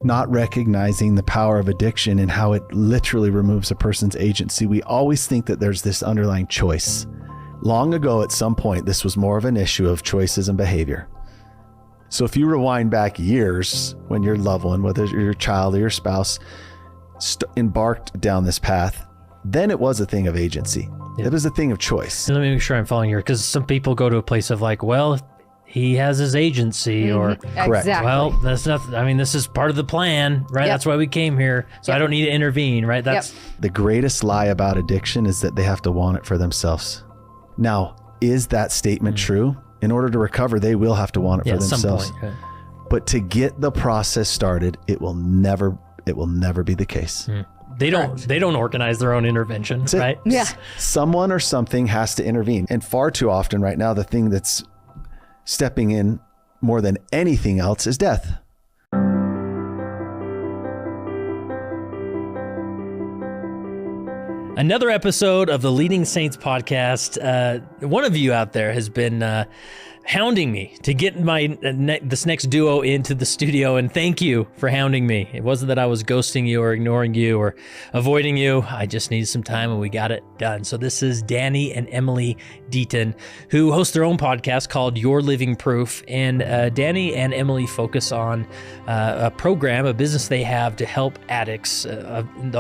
not recognizing the power of addiction and how it literally removes a person's agency. We always think that there's this underlying choice. Long ago, at some point, this was more of an issue of choices and behavior. So if you rewind back years when your loved one, whether your child or your spouse, embarked down this path, then it was a thing of agency. Yeah. It was a thing of choice. Let me make sure I'm following here, because some people go to a place of like, well, he has his agency, or correct. Exactly. well, that's not, I mean, this is part of the plan, right? Yep. That's why we came here. So I don't need to intervene, right? That's the greatest lie about addiction is that they have to want it for themselves. Now, is that statement true? In order to recover, they will have to want it for themselves. Some point, right? But to get the process started, it will never be the case. They don't organize their own intervention, right? Yeah. Someone or something has to intervene. And far too often right now, the thing that's stepping in more than anything else is death. Another episode of the Leading Saints podcast. One of you out there has been hounding me to get this next duo into the studio, and thank you for hounding me. It wasn't that I was ghosting you or ignoring you or avoiding you. I just needed some time and we got it done. So this is Danny and Emily Deaton, who host their own podcast called Your Living Proof. And Danny and Emily focus on a program, a business they have to help addicts,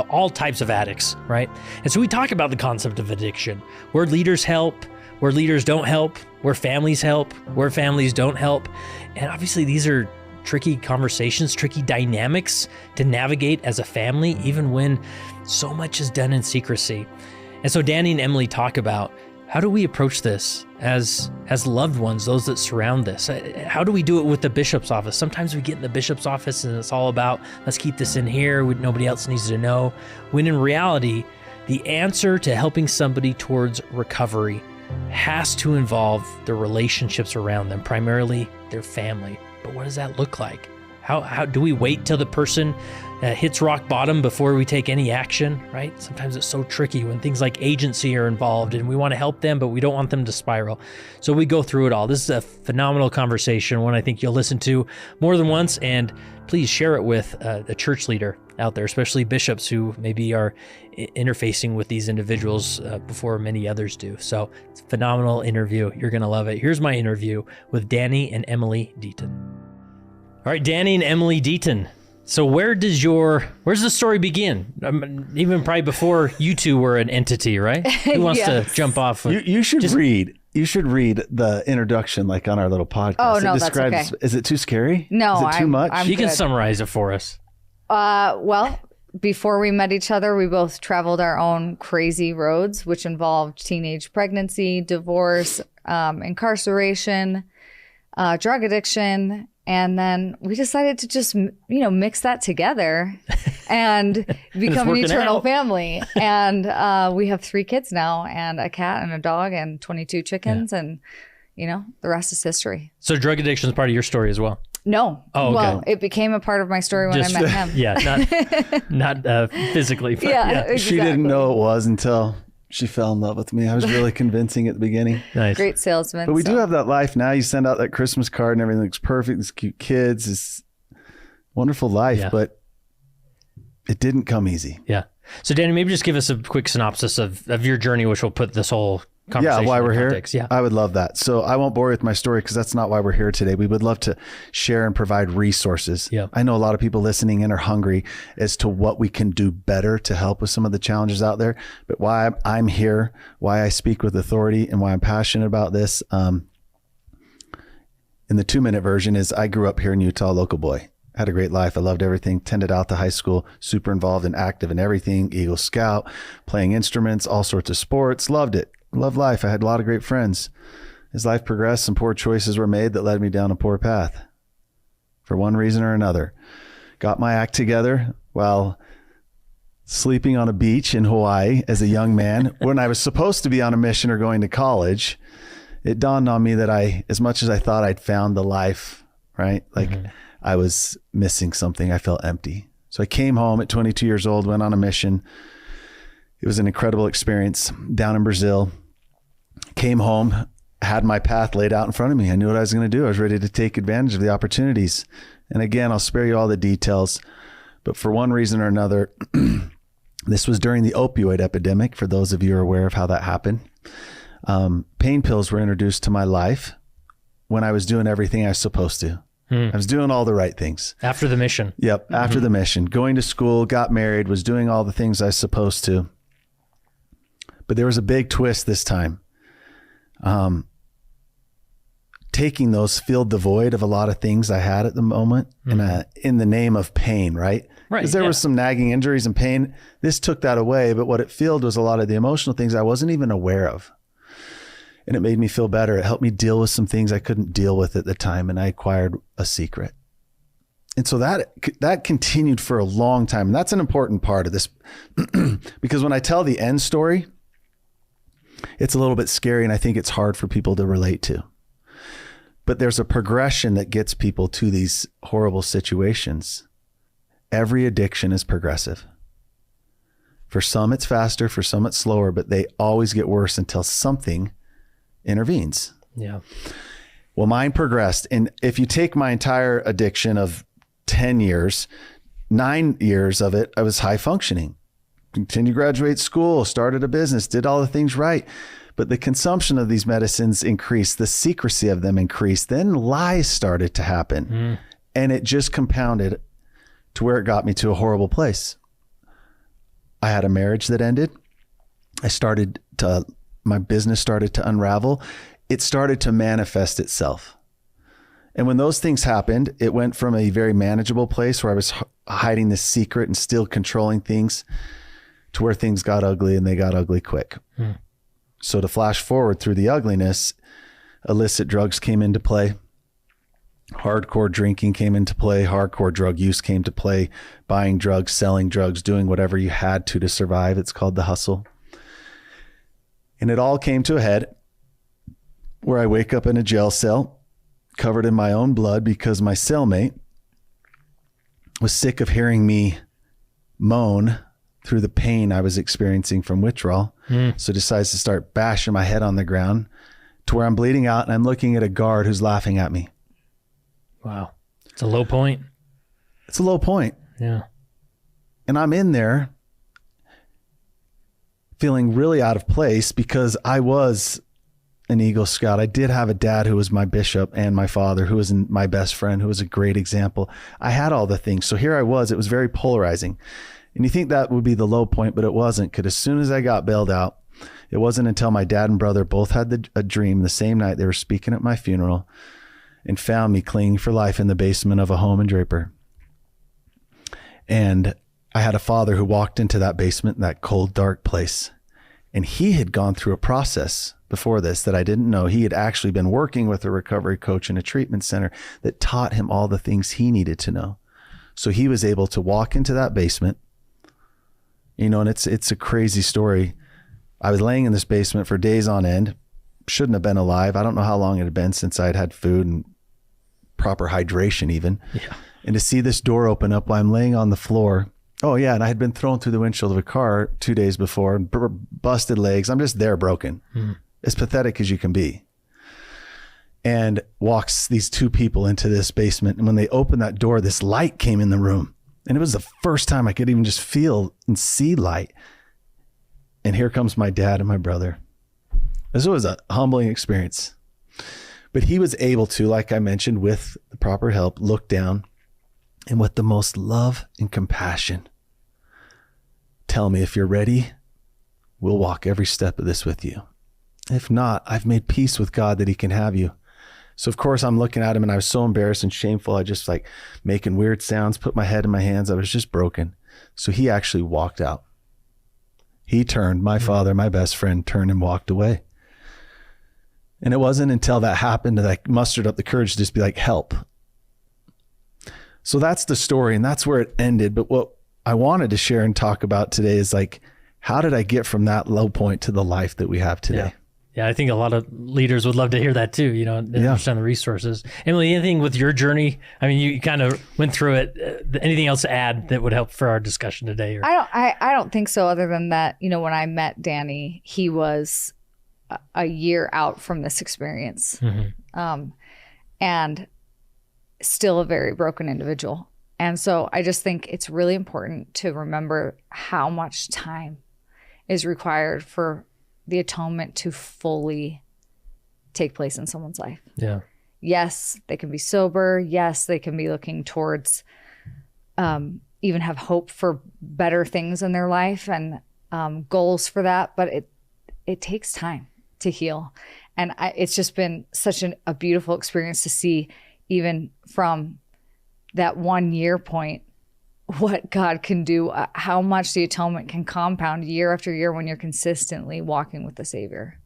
all types of addicts, right? And so we talk about the concept of addiction, where leaders help, where leaders don't help, where families help, where families don't help. And obviously these are tricky conversations, tricky dynamics to navigate as a family, even when so much is done in secrecy. And so Danny and Emily talk about, how do we approach this as loved ones, those that surround this? How do we do it with the bishop's office? Sometimes we get in the bishop's office and it's all about, let's keep this in here, nobody else needs to know. When in reality, the answer to helping somebody towards recovery has to involve the relationships around them, primarily their family. But what does that look like? How do we wait till the person hits rock bottom before we take any action, right? Sometimes it's so tricky when things like agency are involved and we want to help them, but we don't want them to spiral. So we go through it all. This is a phenomenal conversation, one I think you'll listen to more than once, and please share it with a church leader out there, especially bishops who maybe are interfacing with these individuals before many others do. So it's a phenomenal interview. You're going to love it. Here's my interview with Danny and Emily Deaton. All right, Danny and Emily Deaton. So where's the story begin? Even probably before you two were an entity, right? Who wants to jump off? You should read the introduction, like on our little podcast. Oh, no, that's okay. Is it too scary? No, is it too much? You can summarize it for us. Well, before we met each other, we both traveled our own crazy roads, which involved teenage pregnancy, divorce, incarceration, drug addiction. And then we decided to just, mix that together and become an eternal family. And we have 3 kids now, and a cat and a dog and 22 chickens. And, the rest is history. So drug addiction is part of your story as well? No. Oh, okay. Well, it became a part of my story when I met him. Yeah, not physically. But Exactly. She didn't know it was until she fell in love with me. I was really convincing at the beginning. Nice. Great salesman. But we do have that life now. You send out that Christmas card and everything looks perfect. It's cute kids. It's wonderful life, but it didn't come easy. Yeah. So Danny, maybe just give us a quick synopsis of your journey, which will put this whole conversation why we're here. Yeah, I would love that. So I won't bore you with my story because that's not why we're here today. We would love to share and provide resources. Yeah. I know a lot of people listening in are hungry as to what we can do better to help with some of the challenges out there. But why I'm here, why I speak with authority, and why I'm passionate about this in the 2-minute version is I grew up here in Utah, local boy. Had a great life. I loved everything. Attended out to high school, super involved and active in everything. Eagle Scout, playing instruments, all sorts of sports. Loved it. Loved life. I had a lot of great friends. As life progressed, some poor choices were made that led me down a poor path for one reason or another. Got my act together while sleeping on a beach in Hawaii as a young man when I was supposed to be on a mission or going to college. It dawned on me that as much as I thought I'd found the life, right? Like I was missing something. I felt empty. So I came home at 22 years old, went on a mission. It was an incredible experience down in Brazil. Came home, had my path laid out in front of me. I knew what I was going to do. I was ready to take advantage of the opportunities. And again, I'll spare you all the details, but for one reason or another, this was during the opioid epidemic. For those of you who are aware of how that happened, pain pills were introduced to my life when I was doing everything I was supposed to. I was doing all the right things. After the mission. Yep. After the mission, going to school, got married, was doing all the things I was supposed to. But there was a big twist this time. Taking those filled the void of a lot of things I had at the moment in the name of pain, right? Right. Because there was some nagging injuries and pain. This took that away. But what it filled was a lot of the emotional things I wasn't even aware of. And it made me feel better. It helped me deal with some things I couldn't deal with at the time. And I acquired a secret. And so that continued for a long time. And that's an important part of this because when I tell the end story, it's a little bit scary. And I think it's hard for people to relate to. But there's a progression that gets people to these horrible situations. Every addiction is progressive. For some, it's faster. For some, it's slower. But they always get worse until something intervenes. Yeah. Well, mine progressed. And if you take my entire addiction of 10 years, 9 years of it, I was high functioning. Continued to graduate school, started a business, did all the things right. But the consumption of these medicines increased, the secrecy of them increased, then lies started to happen. And it just compounded to where it got me to a horrible place. I had a marriage that ended. My business started to unravel. It started to manifest itself. And when those things happened, it went from a very manageable place where I was hiding this secret and still controlling things to where things got ugly, and they got ugly quick. So to flash forward through the ugliness, illicit drugs came into play. Hardcore drinking came into play. Hardcore drug use came to play. Buying drugs, selling drugs, doing whatever you had to survive. It's called the hustle. And it all came to a head where I wake up in a jail cell covered in my own blood because my cellmate was sick of hearing me moan through the pain I was experiencing from withdrawal. So decides to start bashing my head on the ground to where I'm bleeding out, and I'm looking at a guard who's laughing at me. Wow. It's a low point. It's a low point. Yeah. And I'm in there feeling really out of place because I was an Eagle Scout. I did have a dad who was my bishop and my father, who was my best friend, who was a great example. I had all the things. So here I was. It was very polarizing. And you think that would be the low point, but it wasn't, because as soon as I got bailed out, it wasn't until my dad and brother both had a dream the same night they were speaking at my funeral and found me clinging for life in the basement of a home in Draper. And I had a father who walked into that basement, that cold, dark place. And he had gone through a process before this that I didn't know. He had actually been working with a recovery coach in a treatment center that taught him all the things he needed to know. So he was able to walk into that basement, and it's a crazy story. I was laying in this basement for days on end, shouldn't have been alive. I don't know how long it had been since I'd had food and proper hydration even. Yeah. And to see this door open up while I'm laying on the floor. Oh yeah. And I had been thrown through the windshield of a car 2 days before, busted legs. I'm just there broken. As pathetic as you can be. And walks these two people into this basement. And when they opened that door, this light came in the room. And it was the first time I could even just feel and see light. And here comes my dad and my brother. This was a humbling experience. But he was able to, like I mentioned, with the proper help, look down and with the most love and compassion, tell me, if you're ready, we'll walk every step of this with you. If not, I've made peace with God that he can have you. So of course I'm looking at him and I was so embarrassed and shameful. I just making weird sounds, put my head in my hands. I was just broken. So he actually walked out. He turned, my father, my best friend, turned and walked away. And it wasn't until that happened that I mustered up the courage to just be like, help. So that's the story, and that's where it ended. But what I wanted to share and talk about today is how did I get from that low point to the life that we have today? Yeah, I think a lot of leaders would love to hear that too, understand the resources. Emily, anything with your journey? I mean, you kind of went through it. Anything else to add that would help for our discussion today? Or? I don't think so, other than that, when I met Danny, he was a year out from this experience. And still a very broken individual. And so I just think it's really important to remember how much time is required for the atonement to fully take place in someone's life. Yeah. Yes, they can be sober. Yes, they can be looking towards even have hope for better things in their life and goals for that. But it takes time to heal. And it's just been such a beautiful experience to see, even from that 1 year point, what God can do, how much the atonement can compound year after year when you're consistently walking with the Savior.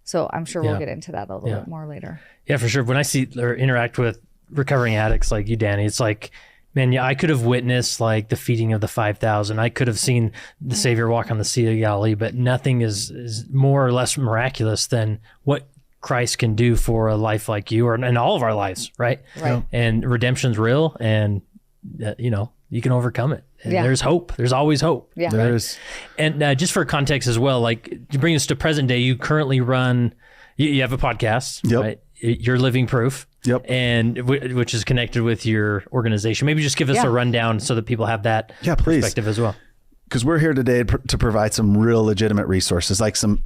So I'm sure we'll get into that a little bit more later. Yeah, for sure. When I see or interact with recovering addicts like you, Danny, it's like, man, yeah, I could have witnessed like the feeding of the 5,000. I could have seen the Savior walk on the Sea of Galilee, but nothing is more or less miraculous than what Christ can do for a life like you or in all of our lives, right? Right. And redemption's real, and you can overcome it. And there's hope. There's always hope. Yeah. There is. And just for context as well, like to bring us to present day, you currently run, you have a podcast, right? You're Living Proof. Yep. And which is connected with your organization. Maybe just give us a rundown so that people have that perspective as well. Because we're here today to provide some real legitimate resources, like some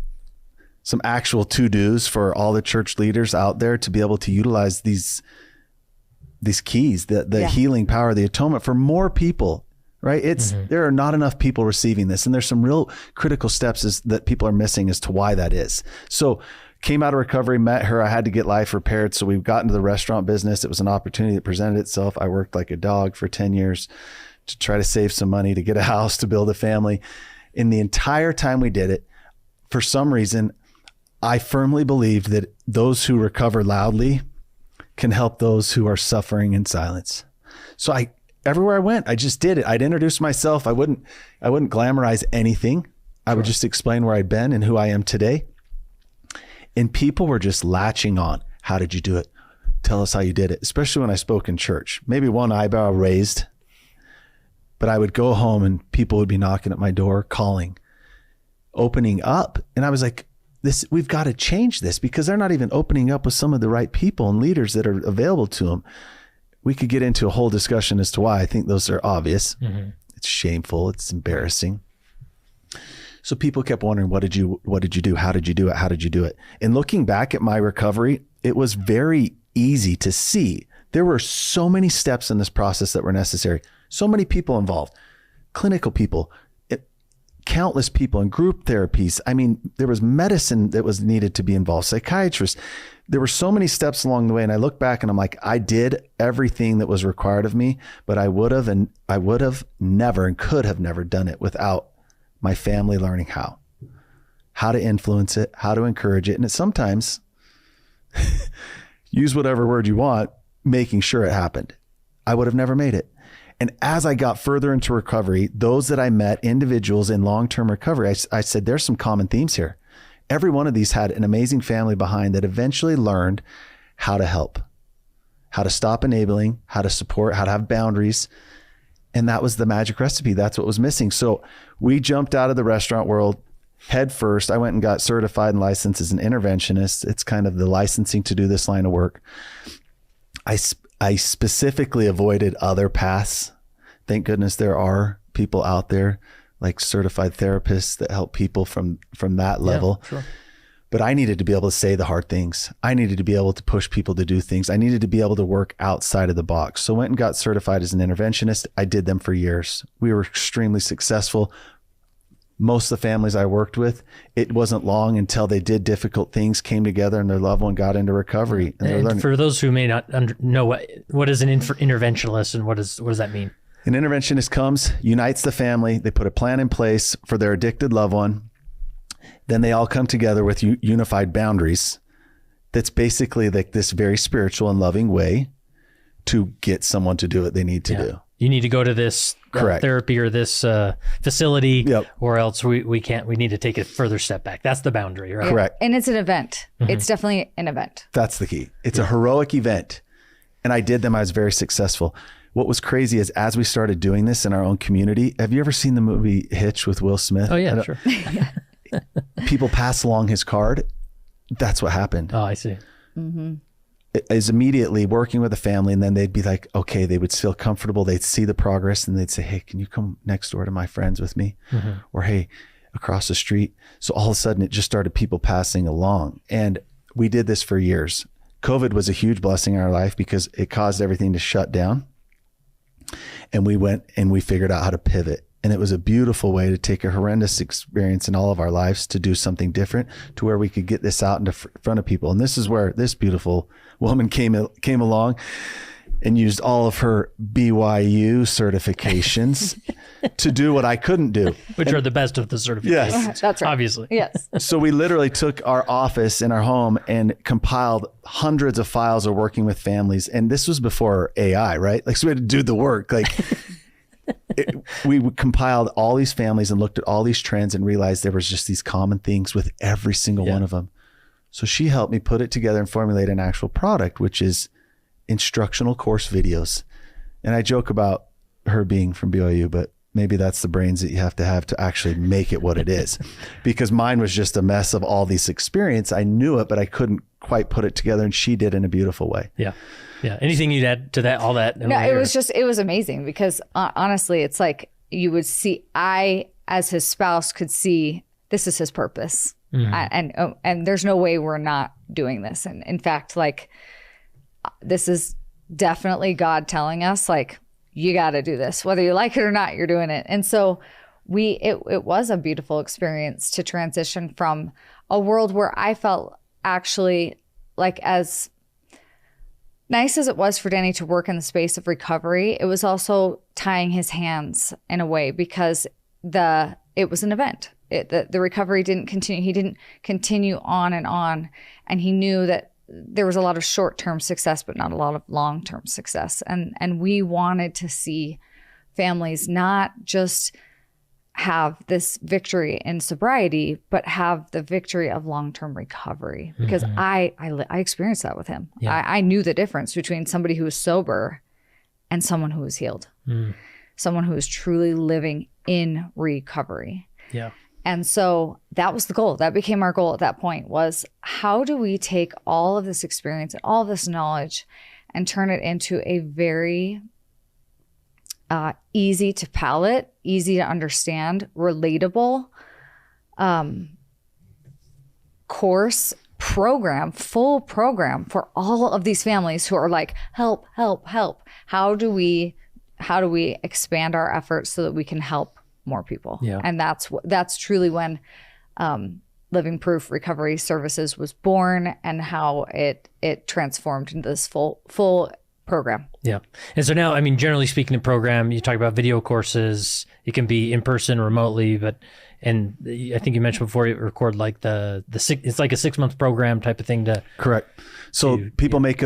actual to-dos for all the church leaders out there to be able to utilize these keys, the healing power of the atonement for more people, right? There are not enough people receiving this. And there's some real critical steps that people are missing as to why that is. So came out of recovery, met her. I had to get life repaired. So we've got into the restaurant business. It was an opportunity that presented itself. I worked like a dog for 10 years to try to save some money, to get a house, to build a family. In the entire time we did it, for some reason, I firmly believed that those who recover loudly can help those who are suffering in silence. So everywhere I went, I just did it. I'd introduce myself. I wouldn't glamorize anything. I would just explain where I'd been and who I am today. And people were just latching on. How did you do it? Tell us how you did it. Especially when I spoke in church, maybe one eyebrow raised, but I would go home and people would be knocking at my door, calling, opening up. And I was like, we've got to change this, because they're not even opening up with some of the right people and leaders that are available to them. We could get into a whole discussion as to why. I think those are obvious. Mm-hmm. It's shameful. It's embarrassing. So people kept wondering, what did you do? How did you do it? How did you do it? And looking back at my recovery, it was very easy to see there were so many steps in this process that were necessary. So many people involved, clinical people, countless people in group therapies. I mean, there was medicine that was needed to be involved, psychiatrists. There were so many steps along the way. And I look back and I'm like, I did everything that was required of me, but I would have never and could have never done it without my family learning how to influence it, how to encourage it. And it's sometimes use whatever word you want, making sure it happened. I would have never made it. And as I got further into recovery, those that I met, individuals in long-term recovery, I said, there's some common themes here. Every one of these had an amazing family behind that eventually learned how to help, how to stop enabling, how to support, how to have boundaries. And that was the magic recipe. That's what was missing. So we jumped out of the restaurant world head first. I went and got certified and licensed as an interventionist. It's kind of the licensing to do this line of work. I specifically avoided other paths. Thank goodness there are people out there like certified therapists that help people from that level. Yeah, sure. But I needed to be able to say the hard things. I needed to be able to push people to do things. I needed to be able to work outside of the box. So I went and got certified as an interventionist. I did them for years. We were extremely successful. Most of the families I worked with, it wasn't long until they did difficult things, came together, and their loved one got into recovery. And for those who may not know what is an interventionist and what does that mean? An interventionist comes, unites the family. They put a plan in place for their addicted loved one. Then they all come together with unified boundaries. That's basically like this very spiritual and loving way to get someone to do what they need to do. You need to go to this therapy or this facility, or else we can't. We need to take a further step back. That's the boundary, right? Correct. And it's an event. Mm-hmm. It's definitely an event. That's the key. It's a heroic event. And I did them. I was very successful. What was crazy is as we started doing this in our own community, have you ever seen the movie Hitch with Will Smith? Oh, yeah, sure. People pass along his card. That's what happened. Oh, I see. Mm-hmm. is immediately working with a family, and then they'd be like, okay, they would feel comfortable. They'd see the progress and they'd say, hey, can you come next door to my friends with me? Or, hey, across the street. So all of a sudden it just started people passing along. And we did this for years. COVID was a huge blessing in our life because it caused everything to shut down. And we went and we figured out how to pivot. And it was a beautiful way to take a horrendous experience in all of our lives to do something different, to where we could get this out into front of people. And this is where this beautiful woman came along and used all of her BYU certifications to do what I couldn't do. Which are the best of the certifications. Yes. That's right. Obviously. Yes. So we literally took our office in our home and compiled hundreds of files of working with families. And this was before AI, right? Like, so we had to do the work. Like, we compiled all these families and looked at all these trends and realized there was just these common things with every single one of them. So she helped me put it together and formulate an actual product, which is instructional course videos. And I joke about her being from BYU, but maybe that's the brains that you have to actually make it what it is. Because mine was just a mess of all these experience. I knew it, but I couldn't quite put it together, and she did in a beautiful way. Yeah. Yeah. Anything you'd add to that, all that? No, it was amazing because honestly, it's like you would see, I, as his spouse, could see this is his purpose. And there's no way we're not doing this. And in fact, like, this is definitely God telling us, like, you got to do this, whether you like it or not, you're doing it. And so it was a beautiful experience to transition from a world where I felt actually like, as nice as it was for Danny to work in the space of recovery, it was also tying his hands in a way, because it was an event. The recovery didn't continue. He didn't continue on. And he knew that there was a lot of short-term success, but not a lot of long-term success. And we wanted to see families not just have this victory in sobriety, but have the victory of long-term recovery. Because I experienced that with him. Yeah. I knew the difference between somebody who was sober and someone who was healed. Someone who was truly living in recovery. Yeah. And so that was the goal. That became our goal at that point, was how do we take all of this experience and all of this knowledge and turn it into a very easy to palate, easy to understand, relatable course program, full program for all of these families who are like, help, help, help. How do we expand our efforts so that we can help more people? Yeah. And that's truly when Living Proof Recovery Services was born, and how it transformed into this full program. Yeah. And so now, I mean, generally speaking, the program, you talk about video courses, it can be in person, remotely, and I think you mentioned before you record like it's like a 6-month program type of thing to. Correct. So people make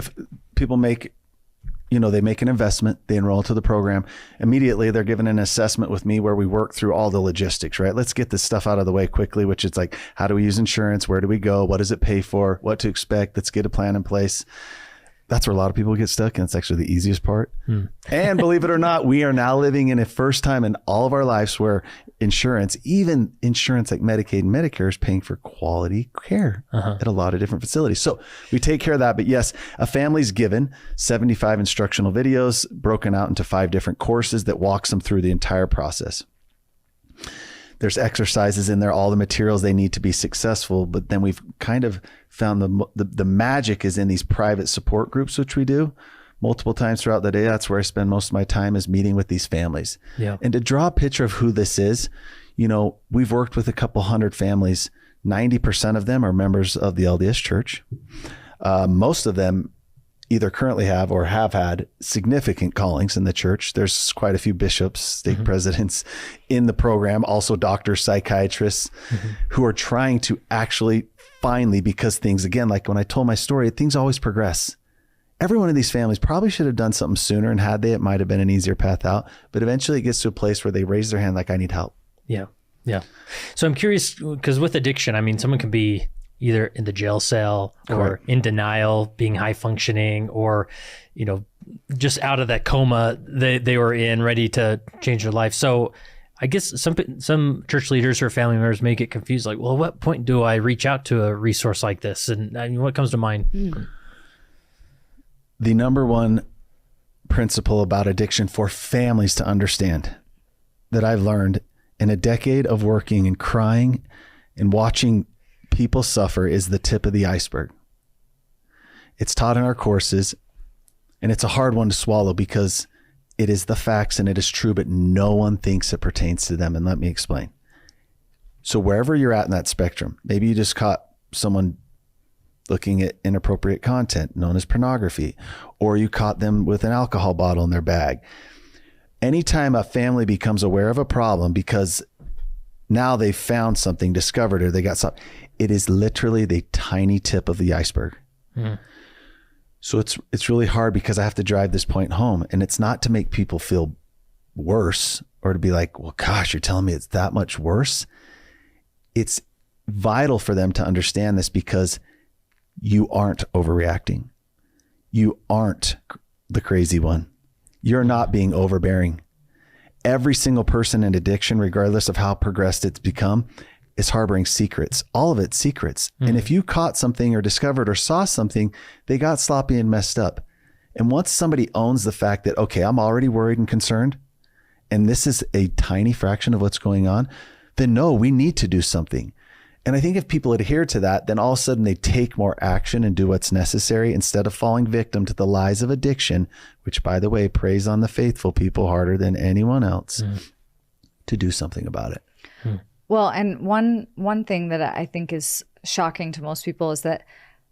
they make an investment, they enroll into the program. Immediately, they're given an assessment with me where we work through all the logistics, right? Let's get this stuff out of the way quickly, which is like, how do we use insurance? Where do we go? What does it pay for? What to expect? Let's get a plan in place. That's where a lot of people get stuck, and it's actually the easiest part. And believe it or not, we are now living in a first time in all of our lives where insurance, even insurance like Medicaid and Medicare, is paying for quality care at a lot of different facilities. So we take care of that. But yes, a family's given 75 instructional videos broken out into 5 different courses that walks them through the entire process. There's exercises in there, all the materials they need to be successful. But then we've kind of found the magic is in these private support groups, which we do multiple times throughout the day. That's where I spend most of my time, is meeting with these families. Yeah. And to draw a picture of who this is, we've worked with a couple hundred families. 90% of them are members of the LDS Church. Most of them either currently have or have had significant callings in the church. There's quite a few bishops, stake presidents in the program, also doctors, psychiatrists who are trying to actually finally, because things, again, like when I told my story, things always progress. Every one of these families probably should have done something sooner, and had they, it might have been an easier path out. But eventually it gets to a place where they raise their hand like, I need help. Yeah. Yeah. So I'm curious, because with addiction, I mean, someone can be either in the jail cell or in denial, being high functioning, or, just out of that coma they were in, ready to change their life. So I guess some church leaders or family members may get confused, like, well, at what point do I reach out to a resource like this? And what comes to mind? the number one principle about addiction for families to understand that I've learned in a decade of working and crying and watching people suffer is the tip of the iceberg. It's taught in our courses, and it's a hard one to swallow because it is the facts and it is true, but no one thinks it pertains to them. And let me explain. So wherever you're at in that spectrum, maybe you just caught someone looking at inappropriate content known as pornography, or you caught them with an alcohol bottle in their bag. Anytime a family becomes aware of a problem because now they've found something, discovered, or they got something, it is literally the tiny tip of the iceberg. So it's really hard because I have to drive this point home, and it's not to make people feel worse or to be like, well, gosh, you're telling me it's that much worse. It's vital for them to understand this because you aren't overreacting. You aren't the crazy one. You're not being overbearing. Every single person in addiction, regardless of how progressed it's become, is harboring secrets. All of it's secrets. And if you caught something or discovered or saw something, they got sloppy and messed up. And once somebody owns the fact that, okay, I'm already worried and concerned, and this is a tiny fraction of what's going on, then no, we need to do something. And I think if people adhere to that, then all of a sudden they take more action and do what's necessary instead of falling victim to the lies of addiction, which, by the way, preys on the faithful people harder than anyone else, to do something about it. Well, and one thing that I think is shocking to most people is that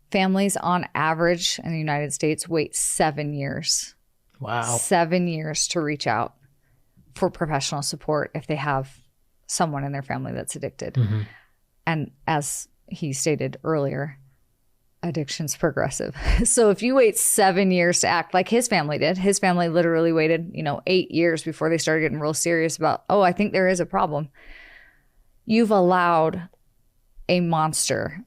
families on average in the United States wait 7 years. Wow. 7 years to reach out for professional support if they have someone in their family that's addicted. And as he stated earlier, addiction's progressive. So if you wait 7 years to act like his family did, his family literally waited, 8 years before they started getting real serious about, oh, I think there is a problem. You've allowed a monster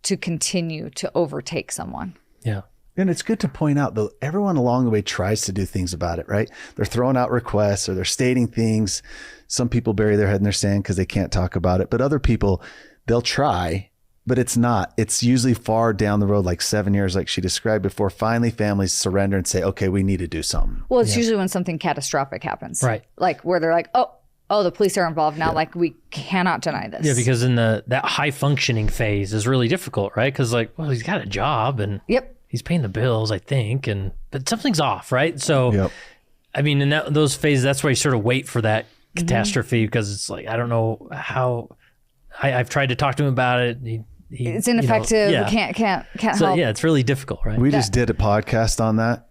to continue to overtake someone. Yeah. And it's good to point out, though, everyone along the way tries to do things about it, right? They're throwing out requests or they're stating things. Some people bury their head in their sand because they can't talk about it. But other people, they'll try, but it's not. It's usually far down the road, like 7 years, like she described, before finally families surrender and say, okay, we need to do something. Well, it's usually when something catastrophic happens. Right. Like where they're like, oh, the police are involved now. Like, we cannot deny this. Yeah, because in that high functioning phase is really difficult, right? Because well, he's got a job and he's paying the bills, I think, but something's off, right? So, I mean, in those phases, that's where you sort of wait for that catastrophe because it's like, I don't know how. I've tried to talk to him about it. It's ineffective. Can't so, help. Yeah, it's really difficult, right? We just did a podcast on that.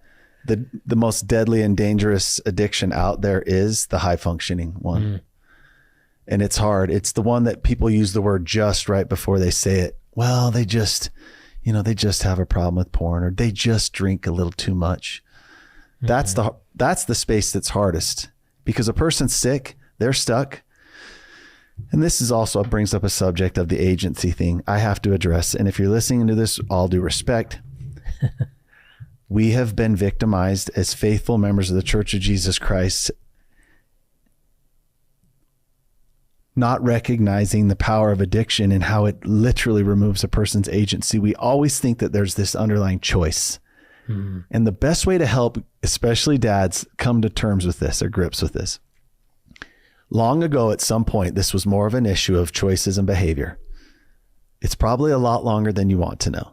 The most deadly and dangerous addiction out there is the high functioning one. And it's hard. It's the one that people use the word just right before they say it. Well, they just have a problem with porn, or they just drink a little too much. That's the space that's hardest, because a person's sick, they're stuck. And this is also brings up a subject of the agency thing I have to address. And if you're listening to this, all due respect, we have been victimized as faithful members of the Church of Jesus Christ, not recognizing the power of addiction and how it literally removes a person's agency. We always think that there's this underlying choice. And the best way to help, especially dads, come to terms with this or grips with this. Long ago, at some point, this was more of an issue of choices and behavior. It's probably a lot longer than you want to know.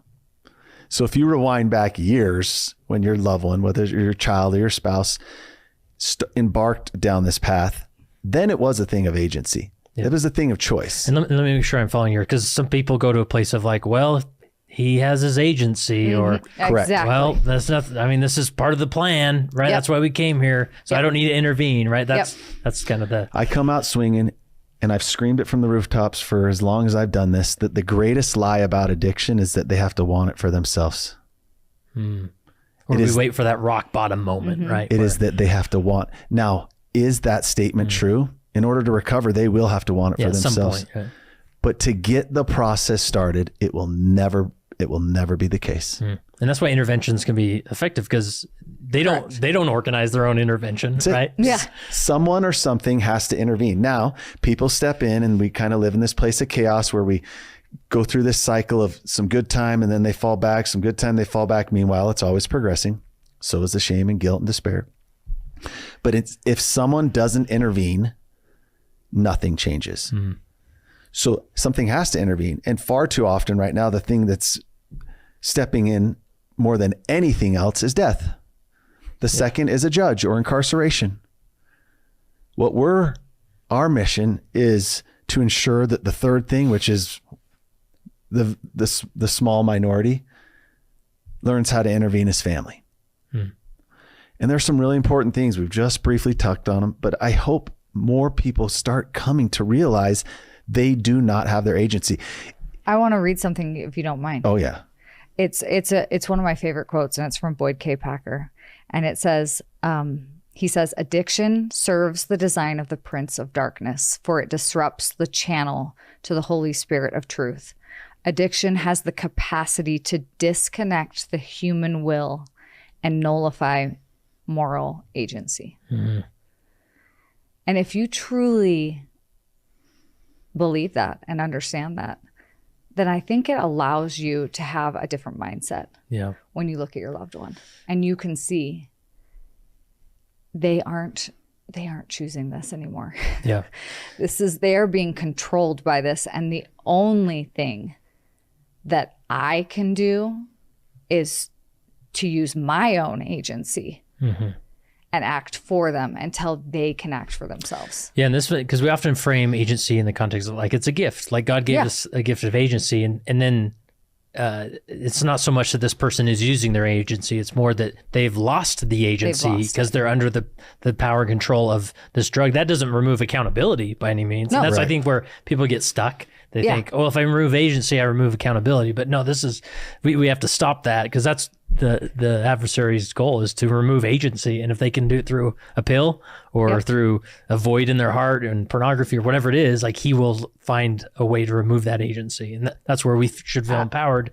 So if you rewind back years when your loved one, whether your child or your spouse, embarked down this path, then it was a thing of agency. It was a thing of choice. And let me make sure I'm following here, because some people go to a place of like, well, he has his agency, or correct. Exactly. well, that's not. I mean, this is part of the plan, right? That's why we came here. So I don't need to intervene, right? That's kind of the. I come out swinging, and I've screamed it from the rooftops for as long as I've done this, that the greatest lie about addiction is that they have to want it for themselves. Or we wait for that rock bottom moment, right? It is that they have to want. Now, is that statement true? In order to recover, they will have to want it for themselves. At some point, right. But to get the process started, it will never be the case. And that's why interventions can be effective, because they don't organize their own intervention, right? Yeah. Someone or something has to intervene. Now, people step in, and we kind of live in this place of chaos where we go through this cycle of some good time and then they fall back, some good time, they fall back. Meanwhile, it's always progressing. So is the shame and guilt and despair. But if someone doesn't intervene, nothing changes. Mm-hmm. So something has to intervene. And far too often right now, the thing that's stepping in more than anything else is death. The second is a judge or incarceration. Our mission is to ensure that the third thing, which is the small minority, learns how to intervene as family. And there's some really important things. We've just briefly tucked on them, but I hope more people start coming to realize they do not have their agency. I want to read something if you don't mind. Oh yeah. It's one of my favorite quotes, and it's from Boyd K. Packer. And it says, he says, addiction serves the design of the Prince of Darkness, for it disrupts the channel to the Holy Spirit of truth. Addiction has the capacity to disconnect the human will and nullify moral agency. Mm-hmm. And if you truly believe that and understand that, then I think it allows you to have a different mindset. Yeah. When you look at your loved one and you can see they aren't choosing this anymore. Yeah. They're being controlled by this. And the only thing that I can do is to use my own agency and act for them until they can act for themselves. Yeah. And this, because we often frame agency in the context of like, it's a gift, like God gave us a gift of agency. And then it's not so much that this person is using their agency. It's more that they've lost the agency because they're under the power and control of this drug. That doesn't remove accountability by any means. No. And that's, I think, where people get stuck. They think, oh, if I remove agency, I remove accountability. But no, we have to stop that, because that's the adversary's goal, is to remove agency. And if they can do it through a pill or through a void in their heart and pornography or whatever it is, like, he will find a way to remove that agency. And that's where we should feel empowered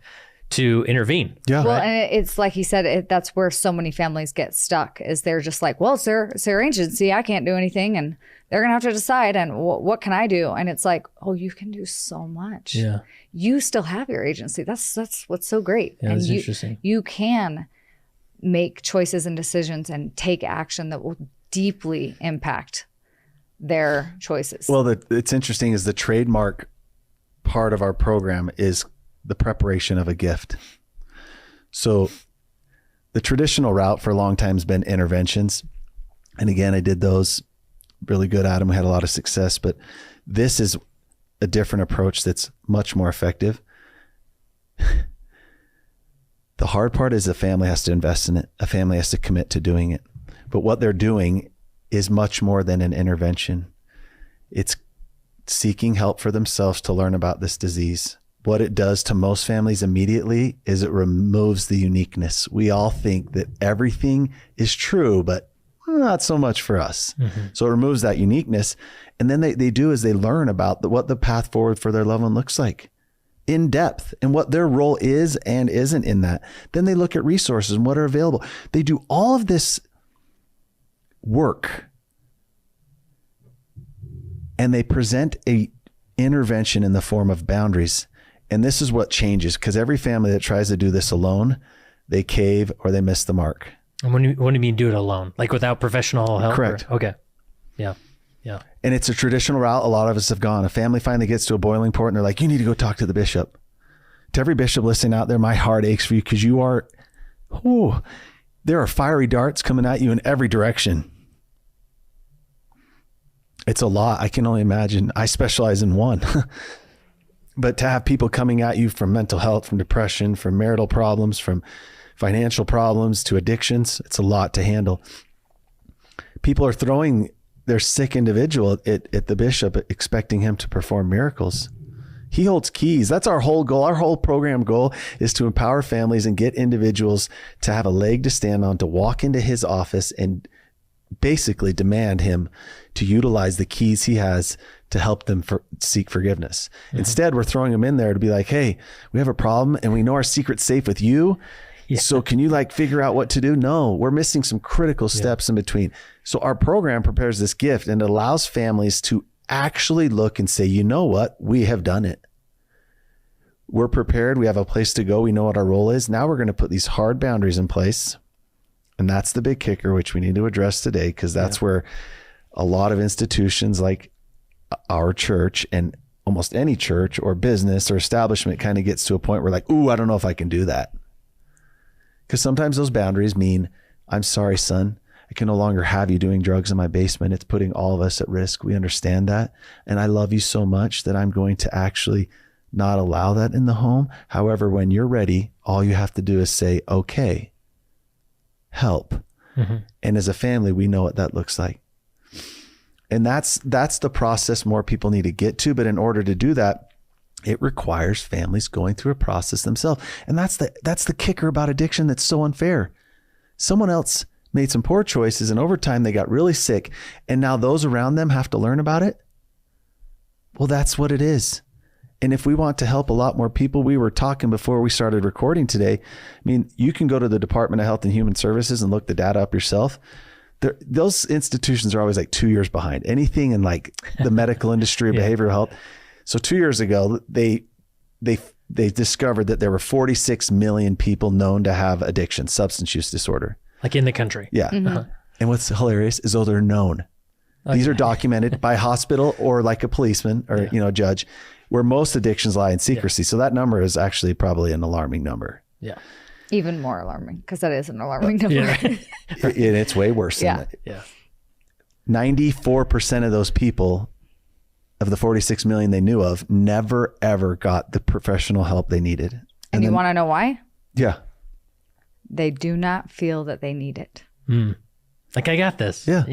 to intervene. Yeah. Well, and it's like he said, that's where so many families get stuck, is they're just like, well, it's their agency. I can't do anything. And they're going to have to decide. And what can I do? And it's like, oh, you can do so much. Yeah. You still have your agency. That's what's so great. Yeah, that's interesting. You can make choices and decisions and take action that will deeply impact their choices. Well, it's interesting is the trademark part of our program is the preparation of a gift. So the traditional route for a long time has been interventions. And again, I did those really good at them. We had a lot of success, but this is a different approach that's much more effective. The hard part is a family has to invest in it. A family has to commit to doing it. But what they're doing is much more than an intervention. It's seeking help for themselves to learn about this disease. What it does to most families immediately is it removes the uniqueness. We all think that everything is true, but not so much for us. Mm-hmm. So it removes that uniqueness. And then they do is they learn about what the path forward for their loved one looks like in depth and what their role is and isn't in that. Then they look at resources and what are available. They do all of this work and they present a intervention in the form of boundaries. And this is what changes, because every family that tries to do this alone, they cave or they miss the mark. And what do you mean do it alone? Like without professional help? Correct. Okay. Yeah. Yeah. And it's a traditional route a lot of us have gone. A family finally gets to a boiling point and they're like, you need to go talk to the bishop. To every bishop listening out there, my heart aches for you, because there are fiery darts coming at you in every direction. It's a lot. I can only imagine. I specialize in one. But to have people coming at you from mental health, from depression, from marital problems, from financial problems to addictions, it's a lot to handle. People are throwing their sick individual at the bishop, expecting him to perform miracles. He holds keys. That's our whole goal. Our whole program goal is to empower families and get individuals to have a leg to stand on, to walk into his office and basically demand him to utilize the keys he has to help them seek forgiveness. Mm-hmm. Instead, we're throwing them in there to be like, hey, we have a problem and we know our secret's safe with you. Yeah. So can you figure out what to do? No, we're missing some critical steps in between. So our program prepares this gift and it allows families to actually look and say, you know what? We have done it. we're prepared. We have a place to go. We know what our role is. Now we're going to put these hard boundaries in place. And that's the big kicker, which we need to address today, because that's where a lot of institutions like our church and almost any church or business or establishment kind of gets to a point where like, ooh, I don't know if I can do that. Because sometimes those boundaries mean, I'm sorry, son, I can no longer have you doing drugs in my basement. It's putting all of us at risk. We understand that. And I love you so much that I'm going to actually not allow that in the home. However, when you're ready, all you have to do is say, okay, help. And as a family, we know what that looks like. And that's the process more people need to get to. But in order to do that, it requires families going through a process themselves. And that's the kicker about addiction that's so unfair. Someone else made some poor choices, and over time they got really sick, and now those around them have to learn about it. Well, that's what it is. And if we want to help a lot more people, we were talking before we started recording today. I mean, you can go to the Department of Health and Human Services and look the data up yourself. Those institutions are always like 2 years behind anything in like the medical industry, behavioral health. So 2 years ago, they discovered that there were 46 million people known to have addiction, substance use disorder. Like in the country. Yeah. And what's hilarious is they're known. Okay. These are documented by hospital or like a policeman or, a judge, where most addictions lie in secrecy. So that number is actually probably an alarming number. Yeah. Even more alarming, because that is an alarming number. And it's way worse than that. Yeah. 94% of those people, of the 46 million they knew of, never, ever got the professional help they needed. And you want to know why? Yeah. They do not feel that they need it. Like, I got this. Yeah.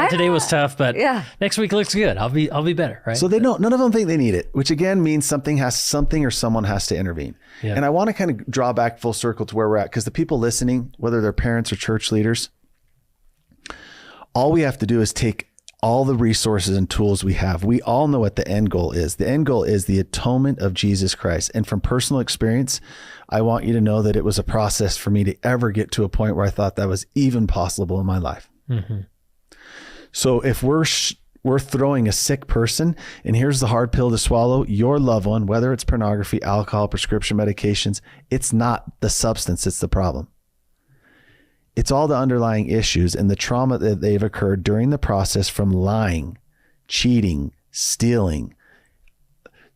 Today was tough, but next week looks good. I'll be better, right? So none of them think they need it, which again means something or someone has to intervene. Yeah. And I want to kind of draw back full circle to where we're at, because the people listening, whether they're parents or church leaders, all we have to do is take all the resources and tools we have. We all know what the end goal is. The end goal is the atonement of Jesus Christ. And from personal experience, I want you to know that it was a process for me to ever get to a point where I thought that was even possible in my life. So if we're throwing a sick person, and here's the hard pill to swallow, your loved one, whether it's pornography, alcohol, prescription medications, it's not the substance, it's the problem. It's all the underlying issues and the trauma that they've occurred during the process from lying, cheating, stealing,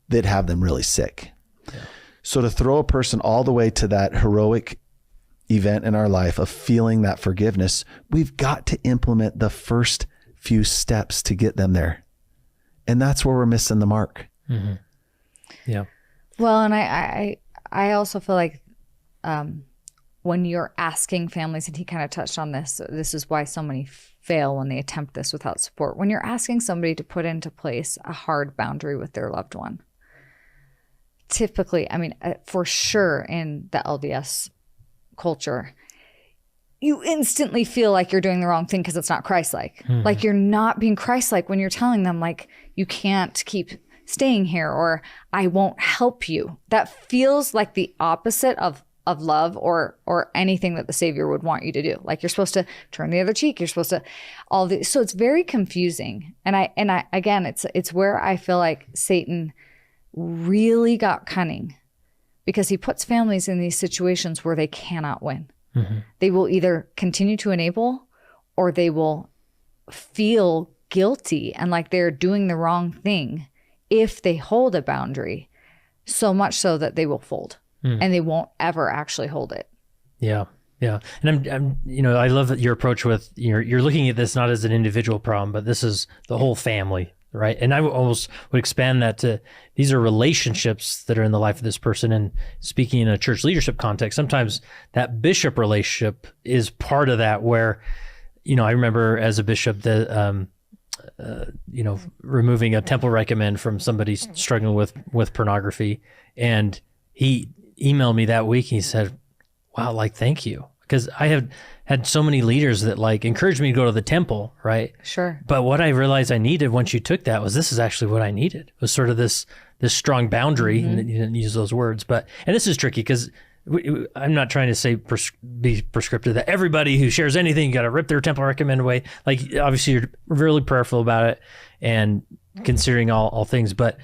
that have them really sick. Yeah. So to throw a person all the way to that heroic event in our life of feeling that forgiveness, we've got to implement the first few steps to get them there. And that's where we're missing the mark. Yeah. Well, and I also feel like, when you're asking families, and he kind of touched on this, this is why so many fail when they attempt this without support. When you're asking somebody to put into place a hard boundary with their loved one, typically, I mean, for sure in the LDS culture, you instantly feel like you're doing the wrong thing because it's not Christ-like. Like you're not being Christ-like when you're telling them like, you can't keep staying here, or I won't help you. That feels like the opposite of love or anything that the Savior would want you to do. Like you're supposed to turn the other cheek. You're supposed to so it's very confusing. And I again, it's where I feel like Satan really got cunning, because he puts families in these situations where they cannot win. They will either continue to enable, or they will feel guilty and like they're doing the wrong thing if they hold a boundary, so much so that they will fold. And they won't ever actually hold it. Yeah. Yeah. And I'm I love your approach with, you're looking at this not as an individual problem, but this is the whole family, right? And I almost would expand that to, these are relationships that are in the life of this person. And speaking in a church leadership context, sometimes that bishop relationship is part of that, where, I remember as a bishop that, removing a temple recommend from somebody struggling with pornography. And he emailed me that week. He said, wow, like, thank you. Because I have had so many leaders that like encouraged me to go to the temple, right? Sure. But what I realized I needed once you took that was, this is actually what I needed, was sort of this strong boundary. And you didn't use those words, and this is tricky because I'm not trying to say be prescriptive that everybody who shares anything, you got to rip their temple recommend away. Like, obviously you're really prayerful about it and considering all things, but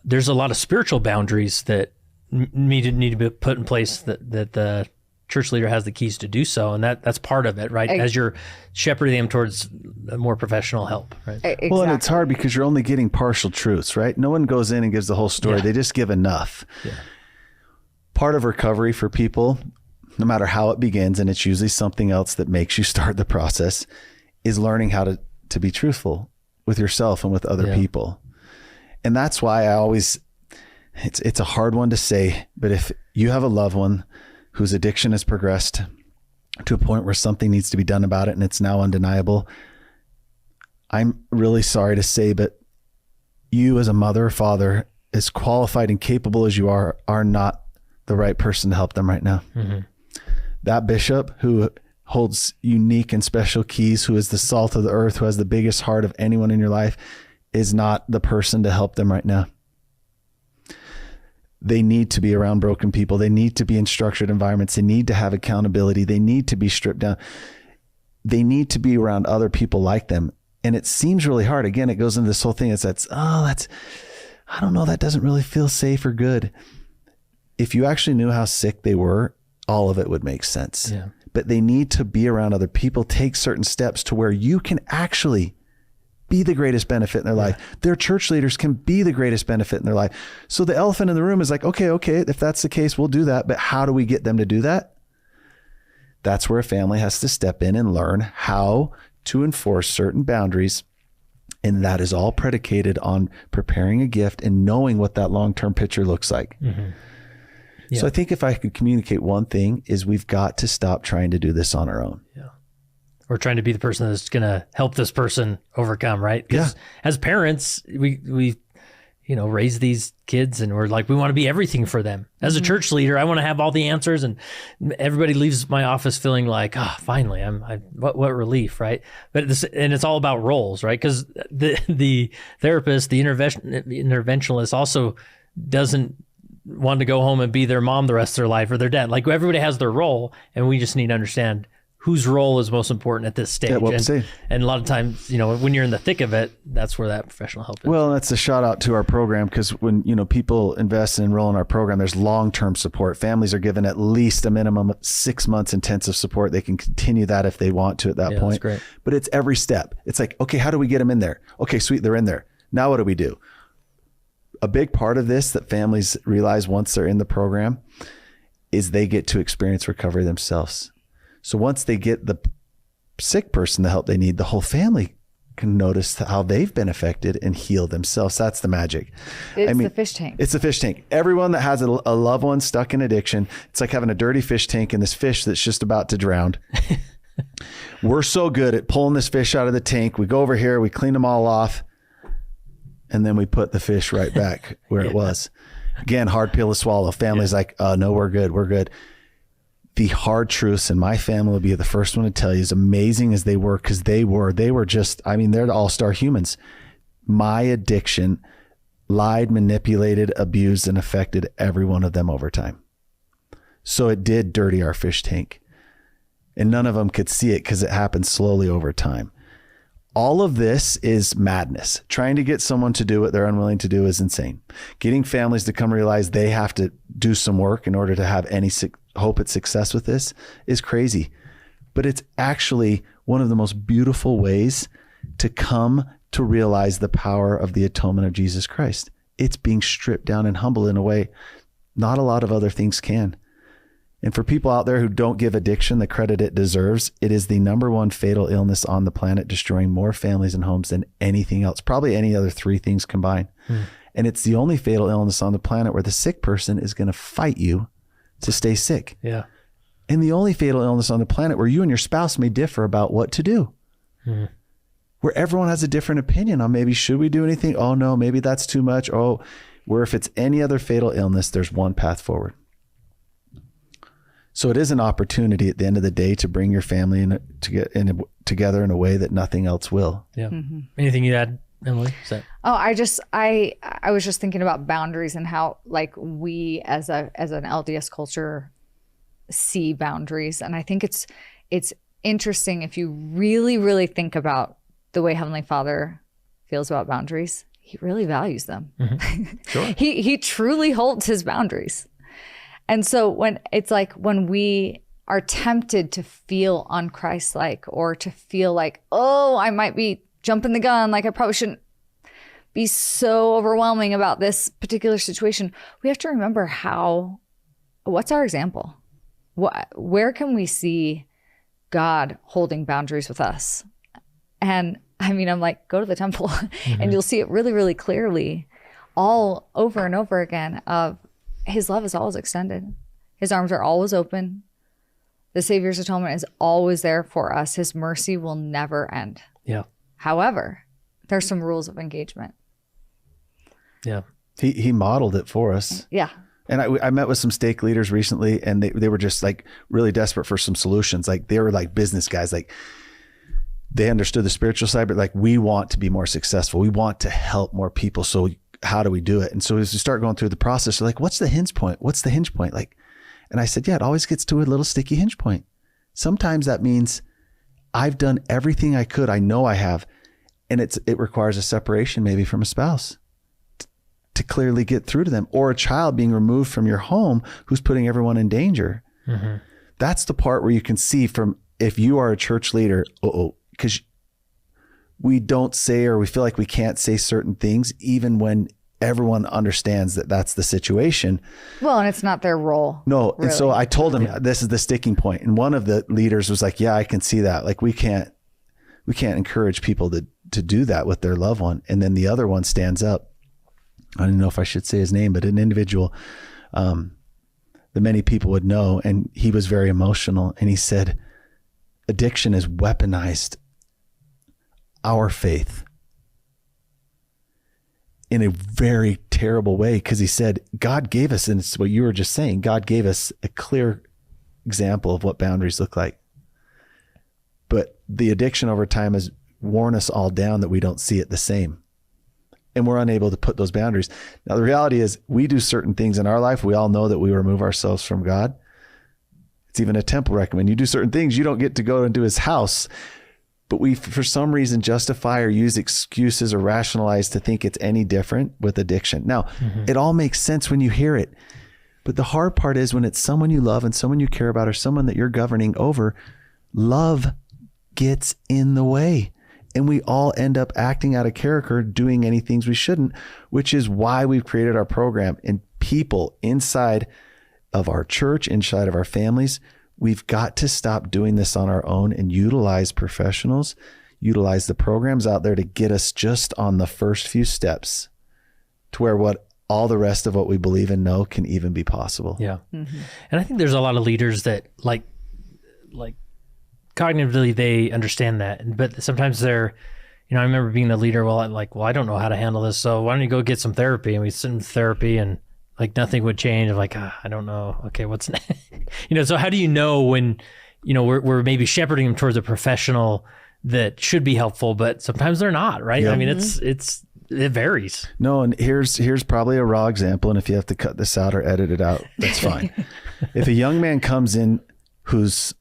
there's a lot of spiritual boundaries that need to be put in place that the church leader has the keys to do so, and that's part of it, right? As you're shepherding them towards more professional help, right? Exactly. Well, and it's hard because you're only getting partial truths, right? No one goes in and gives the whole story. Yeah. They just give enough. Yeah. Part of recovery for people, no matter how it begins, and it's usually something else that makes you start the process, is learning how to be truthful with yourself and with other people. And that's why I always, it's a hard one to say, but if you have a loved one whose addiction has progressed to a point where something needs to be done about it and it's now undeniable, I'm really sorry to say, but you as a mother or father, as qualified and capable as you are not the right person to help them right now. Mm-hmm. That bishop who holds unique and special keys, who is the salt of the earth, who has the biggest heart of anyone in your life, is not the person to help them right now. They need to be around broken people. They need to be in structured environments. They need to have accountability. They need to be stripped down. They need to be around other people like them. And it seems really hard. Again, it goes into this whole thing. I don't know, that doesn't really feel safe or good. If you actually knew how sick they were, all of it would make sense. Yeah. But they need to be around other people, take certain steps to where you can actually be the greatest benefit in their life. Their church leaders can be the greatest benefit in their life. So the elephant in the room is like, okay, if that's the case, we'll do that. But how do we get them to do that? That's where a family has to step in and learn how to enforce certain boundaries. And that is all predicated on preparing a gift and knowing what that long-term picture looks like. Mm-hmm. Yeah. So I think if I could communicate one thing is we've got to stop trying to do this on our own. Yeah. We're trying to be the person that's going to help this person overcome, right? Because as parents, we raise these kids and we're like, we want to be everything for them. As a church leader, I want to have all the answers, and everybody leaves my office feeling like, finally, what relief, right? But it's all about roles, right? Because the therapist, the interventionist also doesn't want to go home and be their mom the rest of their life or their dad. Like, everybody has their role, and we just need to understand whose role is most important at this stage. And a lot of times, when you're in the thick of it, that's where that professional help is. Well, that's a shout out to our program, because when, people invest and enroll in our program, there's long-term support. Families are given at least a minimum of 6 months intensive support. They can continue that if they want to at that point. That's great. But it's every step. It's like, okay, how do we get them in there? Okay, sweet, they're in there. Now what do we do? A big part of this that families realize once they're in the program is they get to experience recovery themselves. So once they get the sick person the help they need, the whole family can notice how they've been affected and heal themselves. That's the magic. It's the fish tank. It's the fish tank. Everyone that has a loved one stuck in addiction, it's like having a dirty fish tank and this fish that's just about to drown. We're so good at pulling this fish out of the tank. We go over here, we clean them all off, and then we put the fish right back where it was. Again, hard pill to swallow. Family's like, oh, no, we're good. We're good. The hard truths, and my family will be the first one to tell you, as amazing as they were, because they were just, they're the all-star humans. My addiction lied, manipulated, abused, and affected every one of them over time. So it did dirty our fish tank. And none of them could see it because it happened slowly over time. All of this is madness. Trying to get someone to do what they're unwilling to do is insane. Getting families to come realize they have to do some work in order to have any hope at success with this is crazy. But it's actually one of the most beautiful ways to come to realize the power of the atonement of Jesus Christ. It's being stripped down and humbled in a way not a lot of other things can. And for people out there who don't give addiction the credit it deserves, it is the #1 fatal illness on the planet, destroying more families and homes than anything else, probably any other 3 things combined. And it's the only fatal illness on the planet where the sick person is going to fight you to stay sick. Yeah. And the only fatal illness on the planet where you and your spouse may differ about what to do. Where everyone has a different opinion on maybe should we do anything? Oh no, maybe that's too much. Oh, where if it's any other fatal illness, there's one path forward. So it is an opportunity at the end of the day to bring your family together in a way that nothing else will. Yeah. Anything you add, Emily? I was just thinking about boundaries and how, like, we as an LDS culture see boundaries. And I think it's interesting if you really, really think about the way Heavenly Father feels about boundaries. He really values them. Sure. He truly holds his boundaries. And so when we are tempted to feel un-Christ-like, or to feel like, oh, I might be jumping the gun, like I probably shouldn't be so overwhelming about this particular situation, we have to remember what's our example? Where can we see God holding boundaries with us? And I mean, I'm like, go to the temple and you'll see it really, really clearly all over and over again of his love is always extended. His arms are always open. The Savior's atonement is always there for us. His mercy will never end. Yeah. However, there's some rules of engagement. Yeah. He modeled it for us. Yeah. And I met with some stake leaders recently, and they were just like really desperate for some solutions. Like they were like business guys, like they understood the spiritual side, but like, we want to be more successful. We want to help more people. So how do we do it? And so as we start going through the process, they're like, what's the hinge point? What's the hinge point? Like, and I said, yeah, it always gets to a little sticky hinge point. Sometimes that means I've done everything I could. I know I have. And it requires a separation maybe from a spouse to clearly get through to them, or a child being removed from your home who's putting everyone in danger. Mm-hmm. That's the part where you can see from, if you are a church leader, because we don't say, or we feel like we can't say certain things, even when everyone understands that that's the situation. Well, and it's not their role. No. Really. And so I told him this is the sticking point. And one of the leaders was like, yeah, I can see that. Like we can't encourage people to do that with their loved one. And then the other one stands up. I don't know if I should say his name, but an individual that many people would know. And he was very emotional. And he said, addiction has weaponized our faith in a very terrible way. Because he said, God gave us, and it's what you were just saying, God gave us a clear example of what boundaries look like. But the addiction over time has worn us all down that we don't see it the same. And we're unable to put those boundaries. Now, the reality is we do certain things in our life. We all know that we remove ourselves from God. It's even a temple recommend. You do certain things, you don't get to go into his house, but we, for some reason, justify or use excuses or rationalize to think it's any different with addiction. Now, it all makes sense when you hear it. But the hard part is when it's someone you love and someone you care about, or someone that you're governing over, love gets in the way. And we all end up acting out of character, doing any things we shouldn't, which is why we've created our program. And people inside of our church, inside of our families, we've got to stop doing this on our own and utilize professionals, utilize the programs out there to get us just on the first few steps to where what all the rest of what we believe and know can even be possible. Yeah. Mm-hmm. And I think there's a lot of leaders that like cognitively they understand that, but sometimes they're, I remember being a leader. Well, I don't know how to handle this. So why don't you go get some therapy? And we sit in therapy and like nothing would change. I'm like, I don't know. Okay, what's next? So how do you know when, we're maybe shepherding them towards a professional that should be helpful, but sometimes they're not, right? Yep. I mean, it varies. No, and here's probably a raw example. And if you have to cut this out or edit it out, that's fine. If a young man comes in who's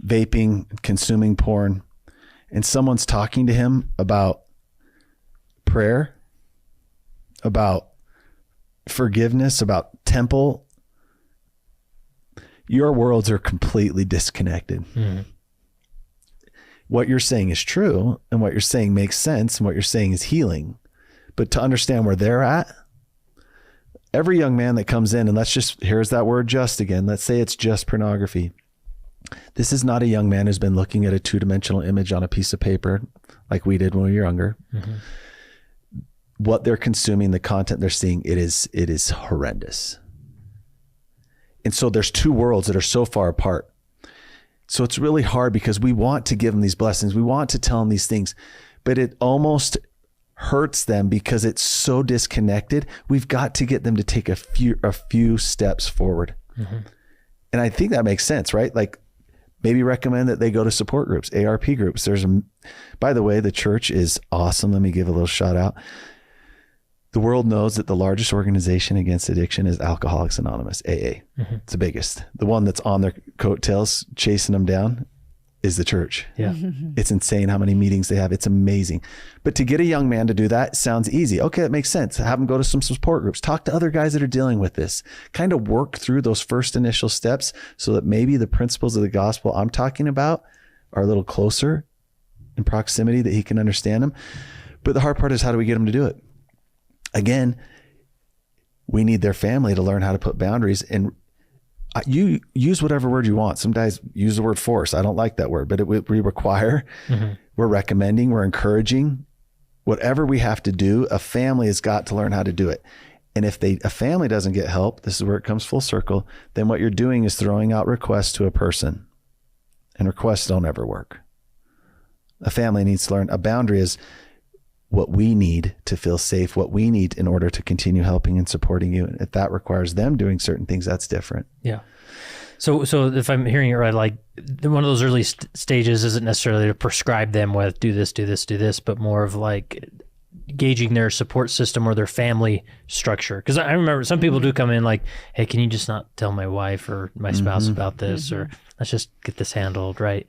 vaping, consuming porn, and someone's talking to him about prayer, about forgiveness, about temple, your worlds are completely disconnected. Mm-hmm. What you're saying is true, and what you're saying makes sense, and what you're saying is healing. But to understand where they're at, every young man that comes in, and here's that word just again, let's say it's just pornography. This is not a young man who's been looking at a two-dimensional image on a piece of paper like we did when we were younger. Mm-hmm. What they're consuming, the content they're seeing, it is horrendous. And so there's two worlds that are so far apart. So it's really hard because we want to give them these blessings. We want to tell them these things, but it almost hurts them because it's so disconnected. We've got to get them to take a few steps forward. Mm-hmm. And I think that makes sense, right? Like maybe recommend that they go to support groups, ARP groups. By the way, the church is awesome. Let me give a little shout out. The world knows that the largest organization against addiction is Alcoholics Anonymous, AA. Mm-hmm. It's the biggest. The one that's on their coattails, chasing them down is the church. Yeah. It's insane how many meetings they have. It's amazing. But to get a young man to do that sounds easy. Okay, it makes sense. Have him go to some support groups, talk to other guys that are dealing with this, kind of work through those first initial steps so that maybe the principles of the gospel I'm talking about are a little closer in proximity that he can understand them. But the hard part is, how do we get him to do it? Again, we need their family to learn how to put boundaries, and you use whatever word you want. Some guys use the word force. I don't like that word, but we require, we're recommending, we're encouraging. Whatever we have to do, a family has got to learn how to do it. And if a family doesn't get help, this is where it comes full circle, then what you're doing is throwing out requests to a person, and requests don't ever work. A family needs to learn. A boundary is what we need to feel safe, what we need in order to continue helping and supporting you. And if that requires them doing certain things, that's different. Yeah. So if I'm hearing it right, like one of those early stages isn't necessarily to prescribe them with do this, but more of like gauging their support system or their family structure. Because I remember some people do come in like, hey, can you just not tell my wife or my spouse about this, or let's just get this handled, right?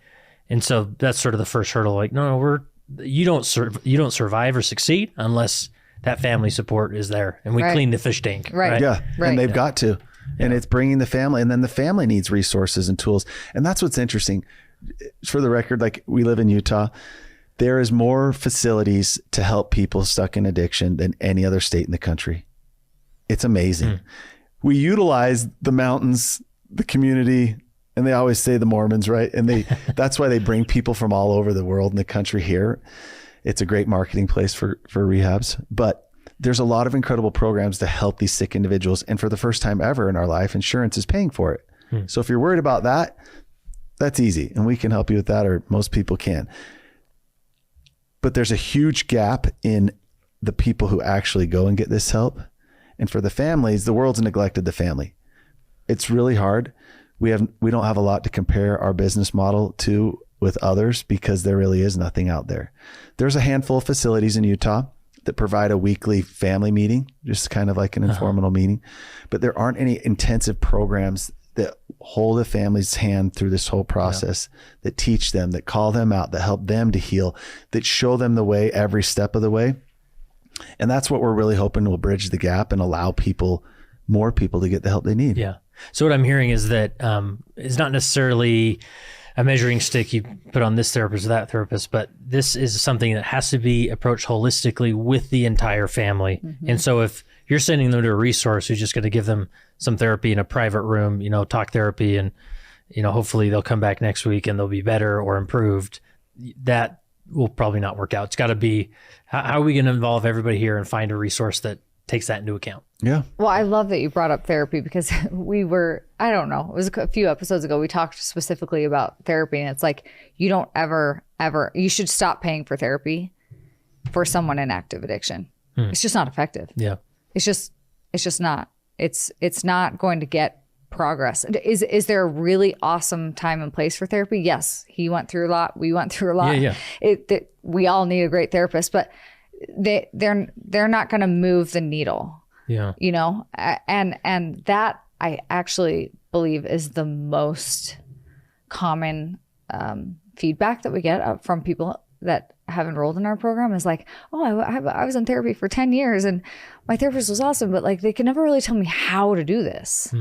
And so that's sort of the first hurdle. Like, no, you don't survive or succeed unless that family support is there, and we clean the fish tank. Right. Yeah. Right. And they've got to, and it's bringing the family, and then the family needs resources and tools. And that's what's interesting. For the record, like, we live in Utah. There is more facilities to help people stuck in addiction than any other state in the country. It's amazing. We utilize the mountains, the community, and they always say the Mormons, right? And that's why they bring people from all over the world and the country here. It's a great marketing place for rehabs, but there's a lot of incredible programs to help these sick individuals. And for the first time ever in our life, insurance is paying for it. So if you're worried about that, that's easy. And we can help you with that, or most people can. But there's a huge gap in the people who actually go and get this help. And for the families, the world's neglected the family. It's really hard. We don't have a lot to compare our business model to with others, because there really is nothing out there. There's a handful of facilities in Utah that provide a weekly family meeting, just kind of like an informal meeting, but there aren't any intensive programs that hold a family's hand through this whole process, that teach them, that call them out, that help them to heal, that show them the way every step of the way. And that's what we're really hoping will bridge the gap and allow more people to get the help they need. Yeah. So what I'm hearing is that it's not necessarily a measuring stick you put on this therapist or that therapist, but this is something that has to be approached holistically with the entire family. And so if you're sending them to a resource who's just going to give them some therapy in a private room, talk therapy, and, hopefully they'll come back next week and they'll be better or improved, that will probably not work out. It's got to be, how are we going to involve everybody here and find a resource that takes that into account? Yeah. Well, I love that you brought up therapy, because I don't know, it was a few episodes ago, we talked specifically about therapy, and it's like, you don't ever, you should stop paying for therapy for someone in active addiction. It's just not effective. Yeah. It's just not. It's not going to get progress. Is there a really awesome time and place for therapy? Yes. He went through a lot. We went through a lot. Yeah. We all need a great therapist, but they're not going to move the needle. Yeah. And that, I actually believe, is the most common feedback that we get from people that have enrolled in our program, is like, oh, I was in therapy for 10 years and my therapist was awesome, but like, they can never really tell me how to do this.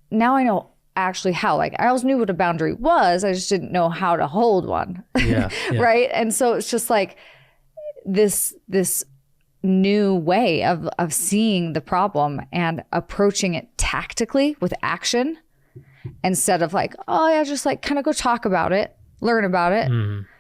Now I know actually how. Like, I always knew what a boundary was, I just didn't know how to hold one. Yeah. Right. And so it's just like this new way of seeing the problem and approaching it tactically with action, instead of like, oh yeah, just like kind of go talk about it, learn about it,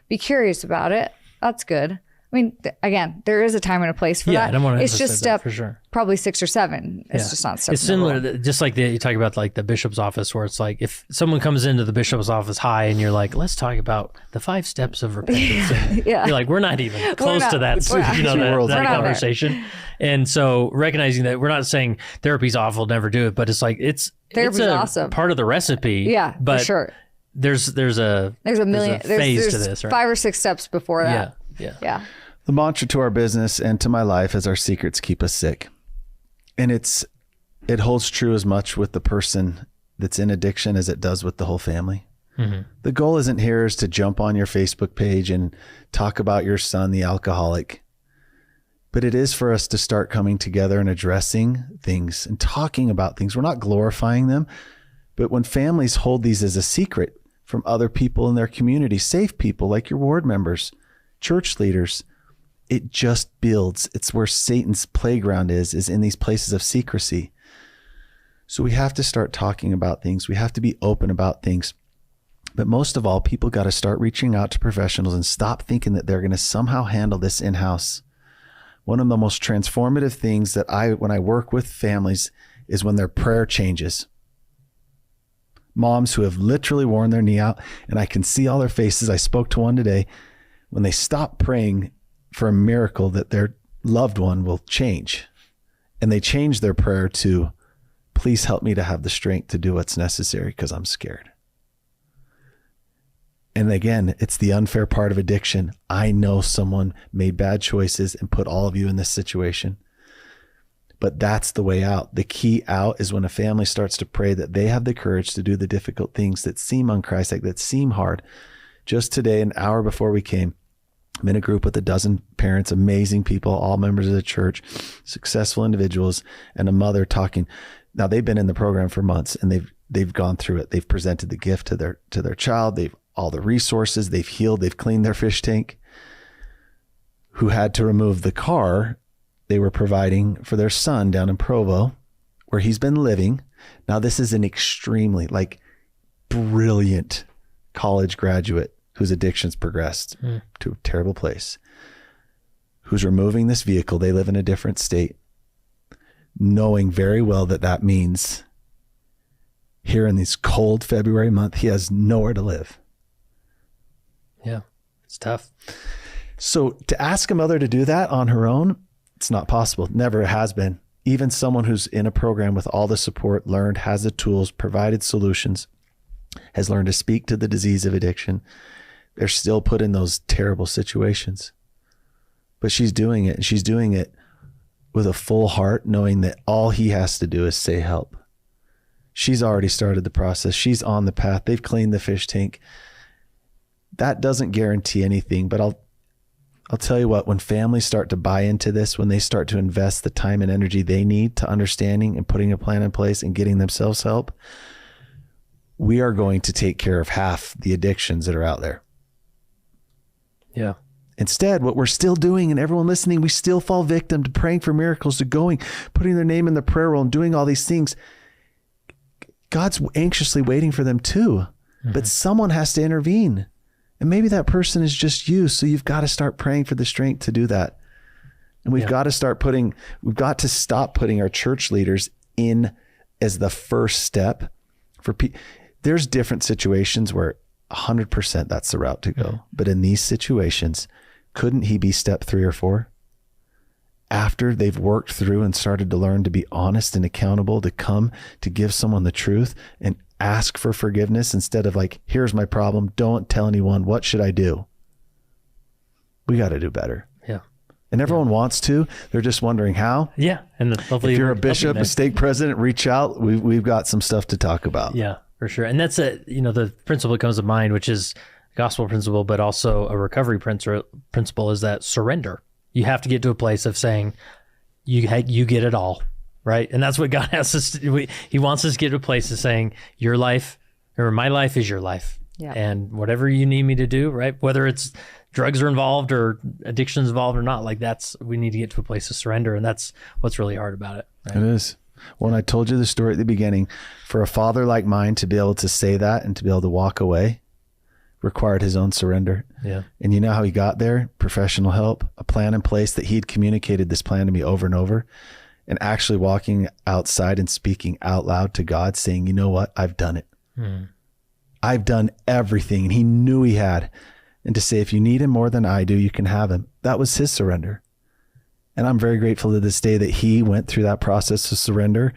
be curious about it. That's good. I mean, again, there is a time and a place for that. It's just step for sure. Probably 6 or 7. It's just not step. It's similar to, just like you talk about like the bishop's office, where it's like, if someone comes into the bishop's office high and you're like, let's talk about the 5 steps of repentance. And you're like, we're not even close to that, that conversation. And so recognizing that, we're not saying therapy's awful, never do it, but it's like, therapy's awesome, part of the recipe. Yeah, but for sure. There's a million phase to this, right? 5 or 6 steps before that. Yeah. The mantra to our business and to my life is, our secrets keep us sick. And it holds true as much with the person that's in addiction as it does with the whole family. The goal isn't here is to jump on your Facebook page and talk about your son, the alcoholic. But it is for us to start coming together and addressing things and talking about things. We're not glorifying them. But when families hold these as a secret from other people in their community, safe people like your ward members, church leaders, it just builds. It's where Satan's playground is in these places of secrecy. So we have to start talking about things. We have to be open about things. But most of all, people got to start reaching out to professionals and stop thinking that they're going to somehow handle this in-house. One of the most transformative things that when I work with families is when their prayer changes. Moms who have literally worn their knee out, and I can see all their faces. I spoke to one today. When they stop praying for a miracle that their loved one will change, and they change their prayer to, please help me to have the strength to do what's necessary because I'm scared. And again, it's the unfair part of addiction. I know someone made bad choices and put all of you in this situation. But that's the way out. The key out is when a family starts to pray that they have the courage to do the difficult things that seem un-Christ-like, that seem hard. Just today, an hour before we came, I'm in a group with 12 parents, amazing people, all members of the church, successful individuals, and a mother talking. Now, they've been in the program for months, and they've gone through it. They've presented the gift to their child. They've all the resources. They've healed. They've cleaned their fish tank. Who had to remove the car they were providing for their son down in Provo, where he's been living. Now, this is an extremely brilliant college graduate whose addictions progressed to a terrible place, who's removing this vehicle. They live in a different state, knowing very well that means here in this cold February month, he has nowhere to live. Yeah, it's tough. So to ask a mother to do that on her own, it's not possible. Never has been. Even someone who's in a program with all the support, learned, has the tools, provided solutions, has learned to speak to the disease of addiction, they're still put in those terrible situations. But she's doing it, and she's doing it with a full heart, knowing that all he has to do is say help. She's already started the process. She's on the path. They've cleaned the fish tank. That doesn't guarantee anything, but I'll tell you what, when families start to buy into this, when they start to invest the time and energy they need to understanding and putting a plan in place and getting themselves help, we are going to take care of half the addictions that are out there. Yeah. Instead, what we're still doing, and everyone listening, we still fall victim to praying for miracles, to putting their name in the prayer roll and doing all these things. God's anxiously waiting for them too, but someone has to intervene. And maybe that person is just you. So you've got to start praying for the strength to do that. And we've got to stop putting our church leaders in as the first step for people. There's different situations where 100% that's the route to go. Mm-hmm. But in these situations, couldn't he be step 3 or 4? After they've worked through and started to learn to be honest and accountable, to come to give someone the truth and ask for forgiveness instead of here's my problem. Don't tell anyone. What should I do? We got to do better. Yeah. And everyone wants to. They're just wondering how. Yeah. And hopefully if you're a bishop, a stake president, reach out. We've got some stuff to talk about. Yeah, for sure. And that's the principle that comes to mind, which is a gospel principle, but also a recovery principle is that surrender. You have to get to a place of saying, you get it all, right? And that's what God has us to do. He wants us to get to a place of saying, your life, or my life is your life. Yeah. And whatever you need me to do, right? Whether it's drugs are involved or addictions involved or not, we need to get to a place of surrender. And that's what's really hard about it. Right? It is. When I told you the story at the beginning, for a father like mine to be able to say that and to be able to walk away required his own surrender. Yeah. And you know how he got there? Professional help, a plan in place that he'd communicated this plan to me over and over, and actually walking outside and speaking out loud to God saying, you know what? I've done it. I've done everything. And he knew he had. And to say, if you need him more than I do, you can have him. That was his surrender. And I'm very grateful to this day that he went through that process of surrender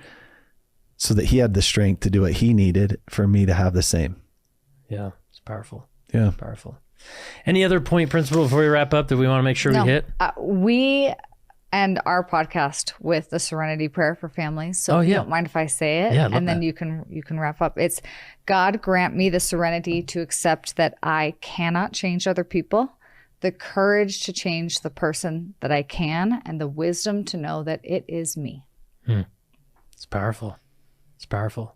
so that he had the strength to do what he needed for me to have the same. Yeah. It's powerful. Yeah. Powerful. Any other point, principle before we wrap up that we want to make sure we hit? end our podcast with the Serenity Prayer for families. So if you don't mind if I say it, and then you can wrap up. It's, God, grant me the serenity to accept that I cannot change other people, the courage to change the person that I can, and the wisdom to know that it is me. It's powerful. It's powerful.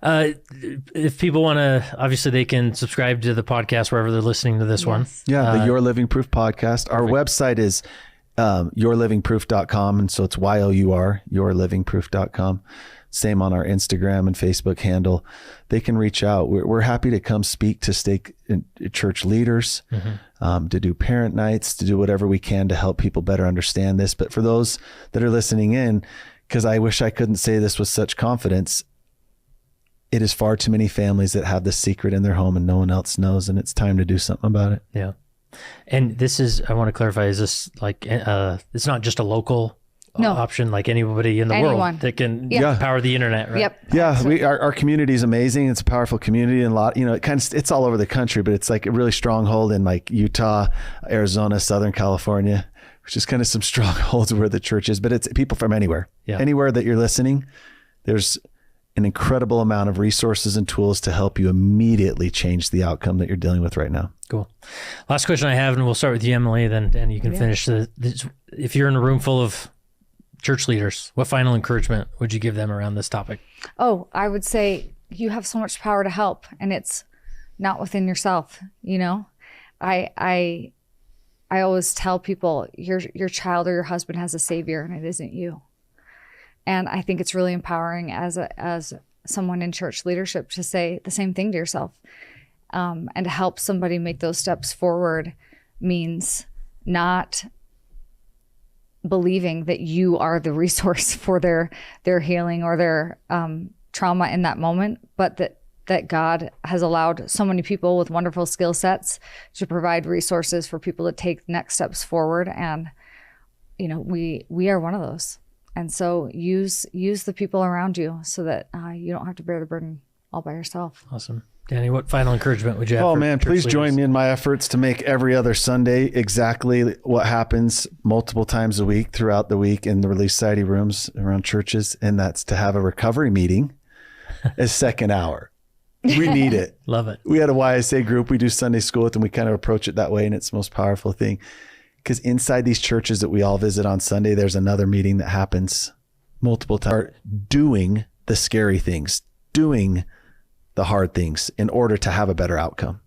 If people want to, obviously they can subscribe to the podcast wherever they're listening to this one. Yeah, the Your Living Proof podcast. Our website is yourlivingproof.com. And so it's YOUR, yourlivingproof.com. Same on our Instagram and Facebook handle. They can reach out. We're happy to come speak to stake church leaders, to do parent nights, to do whatever we can to help people better understand this. But for those that are listening in, because I wish I couldn't say this with such confidence, it is far too many families that have this secret in their home and no one else knows, and it's time to do something about it. Yeah. And this is, I want to clarify, is this like, it's not just a local option, like anybody in the world that can power the internet, right? Yep. Yeah. Our community is amazing. It's a powerful community, and it's all over the country, but it's like a really stronghold in like Utah, Arizona, Southern California, which is kind of some strongholds where the church is, but it's people from anywhere, anywhere that you're listening. There's an incredible amount of resources and tools to help you immediately change the outcome that you're dealing with right now. Cool. Last question I have, and we'll start with you, Emily, and you can finish this. If you're in a room full of church leaders, what final encouragement would you give them around this topic? Oh, I would say you have so much power to help, and it's not within yourself. I always tell people your child or your husband has a savior, and it isn't you. And I think it's really empowering as someone in church leadership to say the same thing to yourself, and to help somebody make those steps forward means not believing that you are the resource for their healing or their trauma in that moment, but that God has allowed so many people with wonderful skill sets to provide resources for people to take next steps forward. And we are one of those. And so use the people around you so that you don't have to bear the burden all by yourself. Awesome. Danny, what final encouragement would you have? Oh man, please join me in my efforts to make every other Sunday exactly what happens multiple times a week throughout the week in the Relief Society rooms around churches. And that's to have a recovery meeting as second hour. We need it. Love it. We had a YSA group. We do Sunday school with them. We kind of approach it that way. And it's the most powerful thing. Because inside these churches that we all visit on Sunday, there's another meeting that happens multiple times. Doing the scary things, doing the hard things in order to have a better outcome.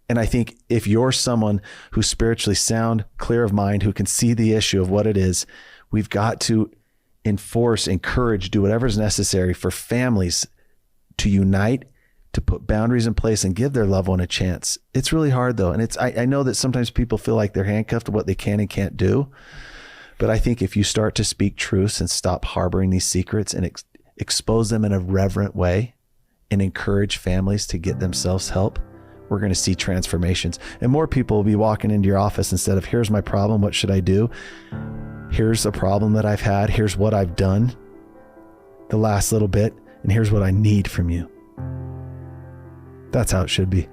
And I think if you're someone who's spiritually sound, clear of mind, who can see the issue of what it is, we've got to encourage, do whatever's necessary for families to unite, to put boundaries in place and give their loved one a chance. It's really hard though. And I know that sometimes people feel like they're handcuffed to what they can and can't do. But I think if you start to speak truths and stop harboring these secrets and expose them in a reverent way and encourage families to get themselves help, we're going to see transformations. And more people will be walking into your office instead of, here's my problem, what should I do? Here's a problem that I've had. Here's what I've done the last little bit. And here's what I need from you. That's how it should be.